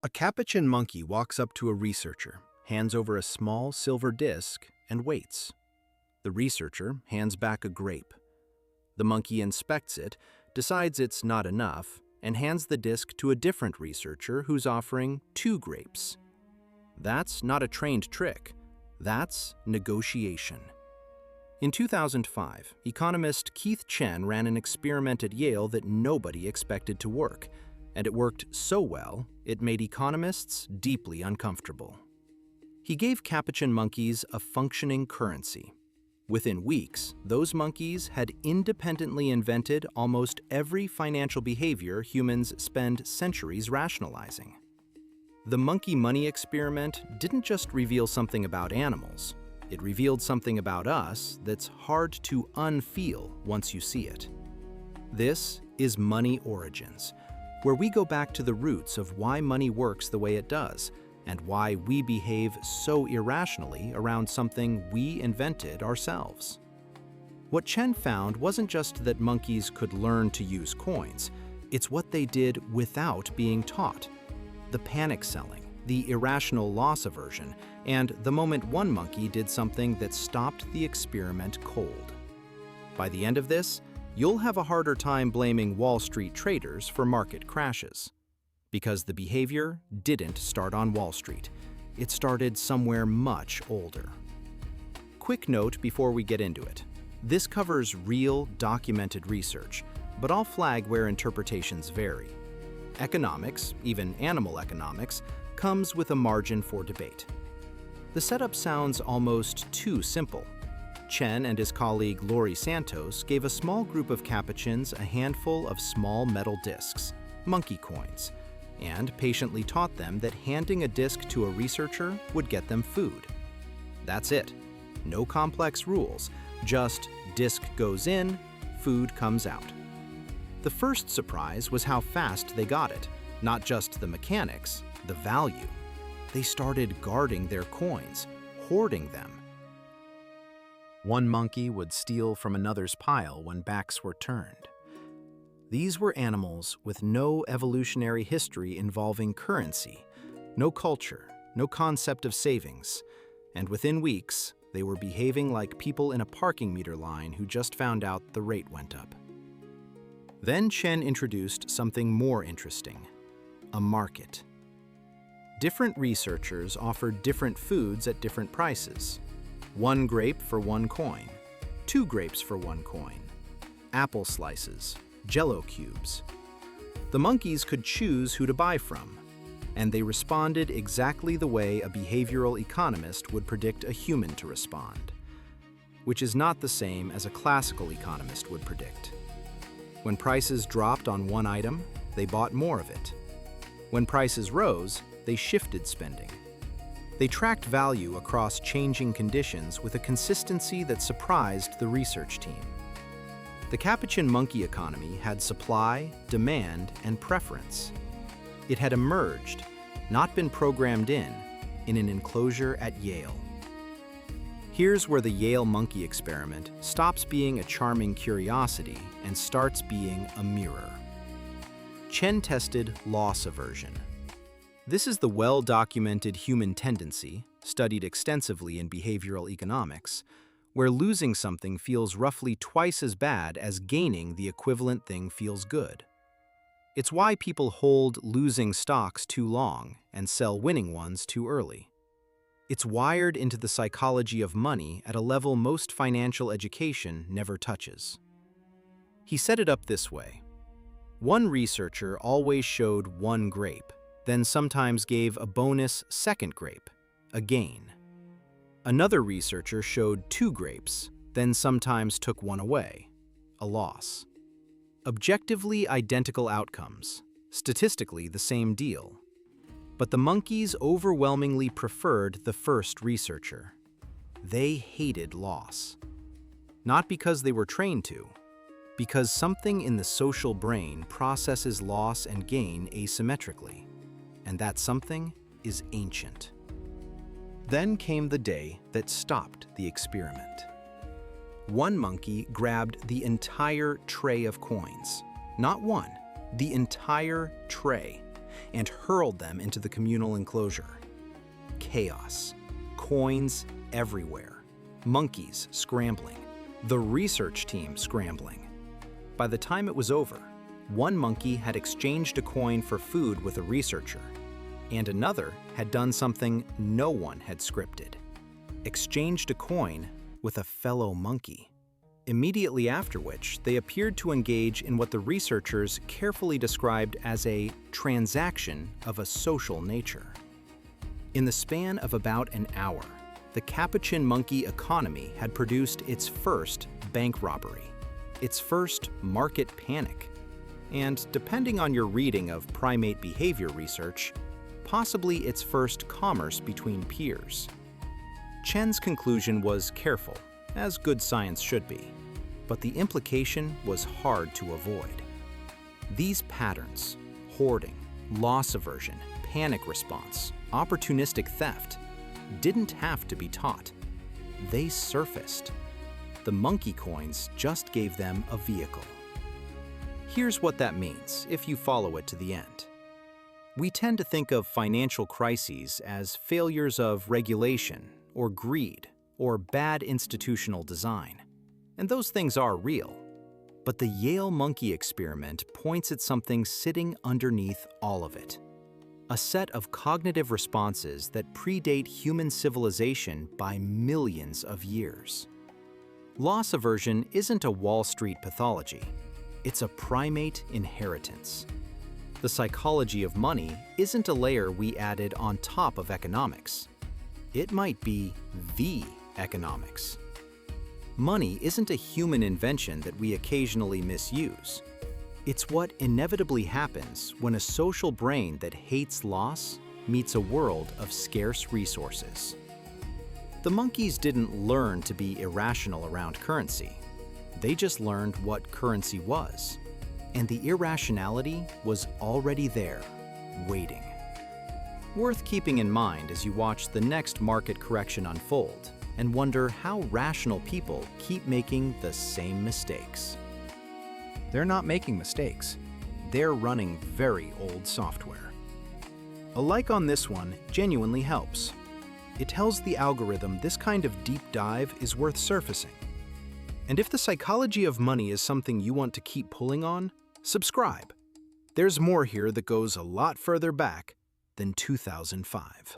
A capuchin monkey walks up to a researcher, hands over a small silver disc, and waits. The researcher hands back a grape. The monkey inspects it, decides it's not enough, and hands the disc to a different researcher who's offering 2 grapes. That's not a trained trick. That's negotiation. In 2005, economist Keith Chen ran an experiment at Yale that nobody expected to work, and it worked so well, it made economists deeply uncomfortable. He gave capuchin monkeys a functioning currency. Within weeks, those monkeys had independently invented almost every financial behavior humans spend centuries rationalizing. The monkey money experiment didn't just reveal something about animals. It revealed something about us that's hard to unfeel once you see it. This is Money Origins, where we go back to the roots of why money works the way it does, and why we behave so irrationally around something we invented ourselves. What Chen found wasn't just that monkeys could learn to use coins, it's what they did without being taught. The panic selling, the irrational loss aversion, and the moment one monkey did something that stopped the experiment cold. By the end of this, you'll have a harder time blaming Wall Street traders for market crashes. Because the behavior didn't start on Wall Street. It started somewhere much older. Quick note before we get into it. This covers real, documented research, but I'll flag where interpretations vary. Economics, even animal economics, comes with a margin for debate. The setup sounds almost too simple. Chen and his colleague Laurie Santos gave a small group of capuchins a handful of small metal discs, monkey coins, and patiently taught them that handing a disc to a researcher would get them food. That's it. No complex rules, just disc goes in, food comes out. The first surprise was how fast they got it, not just the mechanics, the value. They started guarding their coins, hoarding them. One monkey would steal from another's pile when backs were turned. These were animals with no evolutionary history involving currency, no culture, no concept of savings, and within weeks, they were behaving like people in a parking meter line who just found out the rate went up. Then Chen introduced something more interesting, a market. Different researchers offered different foods at different prices. 1 grape for 1 coin, 2 grapes for 1 coin, apple slices, Jell-O cubes. The monkeys could choose who to buy from, and they responded exactly the way a behavioral economist would predict a human to respond, which is not the same as a classical economist would predict. When prices dropped on one item, they bought more of it. When prices rose, they shifted spending. They tracked value across changing conditions with a consistency that surprised the research team. The capuchin monkey economy had supply, demand, and preference. It had emerged, not been programmed in an enclosure at Yale. Here's where the Yale monkey experiment stops being a charming curiosity and starts being a mirror. Chen tested loss aversion. This is the well-documented human tendency, studied extensively in behavioral economics, where losing something feels roughly twice as bad as gaining the equivalent thing feels good. It's why people hold losing stocks too long and sell winning ones too early. It's wired into the psychology of money at a level most financial education never touches. He set it up this way. One researcher always showed 1 grape, then sometimes gave a bonus 2nd grape, a gain. Another researcher showed 2 grapes, then sometimes took 1 away, a loss. Objectively identical outcomes, statistically the same deal. But the monkeys overwhelmingly preferred the first researcher. They hated loss. Not because they were trained to, because something in the social brain processes loss and gain asymmetrically. And that something is ancient. Then came the day that stopped the experiment. One monkey grabbed the entire tray of coins. Not one, the entire tray. and hurled them into the communal enclosure. Chaos. Coins everywhere. Monkeys scrambling. The research team scrambling. By the time it was over, one monkey had exchanged a coin for food with a researcher, and another had done something no one had scripted. Exchanged a coin with a fellow monkey. Immediately after which, they appeared to engage in what the researchers carefully described as a transaction of a social nature. In the span of about an hour, the capuchin monkey economy had produced its first bank robbery, its first market panic, and, depending on your reading of primate behavior research, possibly its first commerce between peers. Chen's conclusion was careful, as good science should be, but the implication was hard to avoid. These patterns, hoarding, loss aversion, panic response, opportunistic theft, didn't have to be taught. They surfaced. The monkey coins just gave them a vehicle. Here's what that means if you follow it to the end. We tend to think of financial crises as failures of regulation or greed or bad institutional design. And those things are real. But the Yale monkey experiment points at something sitting underneath all of it. A set of cognitive responses that predate human civilization by millions of years. Loss aversion isn't a Wall Street pathology. It's a primate inheritance. The psychology of money isn't a layer we added on top of economics. It might be the economics. Money isn't a human invention that we occasionally misuse. It's what inevitably happens when a social brain that hates loss meets a world of scarce resources. The monkeys didn't learn to be irrational around currency. They just learned what currency was. And the irrationality was already there, waiting. Worth keeping in mind as you watch the next market correction unfold and wonder how rational people keep making the same mistakes. They're not making mistakes. They're running very old software. A like on this one genuinely helps. It tells the algorithm this kind of deep dive is worth surfacing. And if the psychology of money is something you want to keep pulling on, subscribe. There's more here that goes a lot further back than 2005.